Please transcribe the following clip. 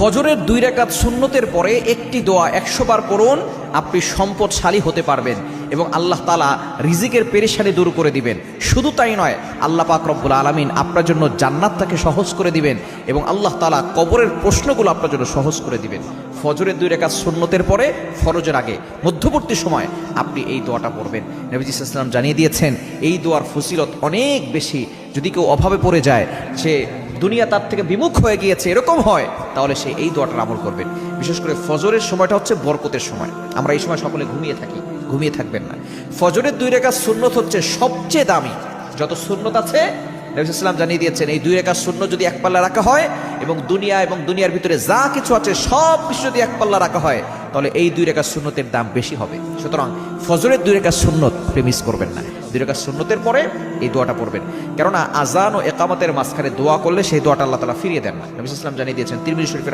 ফজরের 2 রাকাত সুন্নতের পরে একটি দোয়া 100 বার করুন, আপনি সম্পদশালী হতে পারবেন এবং আল্লাহ তাআলা রিজিকের পেরেশানি দূর করে দিবেন। শুধু তাই নয়, আল্লাহ পাক রব্বুল আলামিন আপনার জন্য জান্নাতটাকে সহজ করে দিবেন এবং আল্লাহ তাআলা কবরের প্রশ্নগুলো আপনার জন্য সহজ করে দিবেন। ফজরের 2 রাকাত সুন্নতের পরে ফরজের আগে মধ্যবর্তী সময় আপনি এই দোয়াটা পড়বেন। নবী সাল্লাল্লাহু আলাইহি ওয়াসাল্লাম জানিয়ে দিয়েছেন এই দোয়ার ফজিলত অনেক বেশি। যদি কেউ অভাবে পড়ে যায়, সে দুনিয়া তার থেকে বিমুখ হয়ে গিয়েছে, এরকম হয়, তাহলে সে এই দোয়াটার আমল করবেন। বিশেষ করে ফজরের সময়টা হচ্ছে বরকতের সময়। আমরা এই সময় সকলে ঘুমিয়ে থাকি, ঘুমিয়ে থাকবেন না। ফজরের 2 রাকাত সুন্নত হচ্ছে সবচেয়ে দামি। যত সুন্নত আছে নবী সাল্লাল্লাহু আলাইহি ওয়াসাল্লাম জানিয়ে দিয়েছেন এই 2 রাকাত সুন্নত যদি এক পাল্লা রাখা হয় এবং দুনিয়ার ভিতরে যা কিছু আছে সব কিছু যদি এক পাল্লা রাখা হয়, তাহলে এই 2 রাকাত সুন্নতের দাম বেশি হবে। সুতরাং ফজরের 2 রাকাত সুন্নত মিস করবেন না। 2 রাকাত সুন্নতের পরে এই দোয়াটা পড়বেন, কেননা আজান ও ইকামতের মাঝখানে দোয়া করলে সেই দোয়াটা আল্লাহ তাআলা ফিরিয়ে দেন না। নবী সাল্লাল্লাহু আলাইহি ওয়াসাল্লাম জানিয়ে দিয়েছেন তিরমিজি শরীফের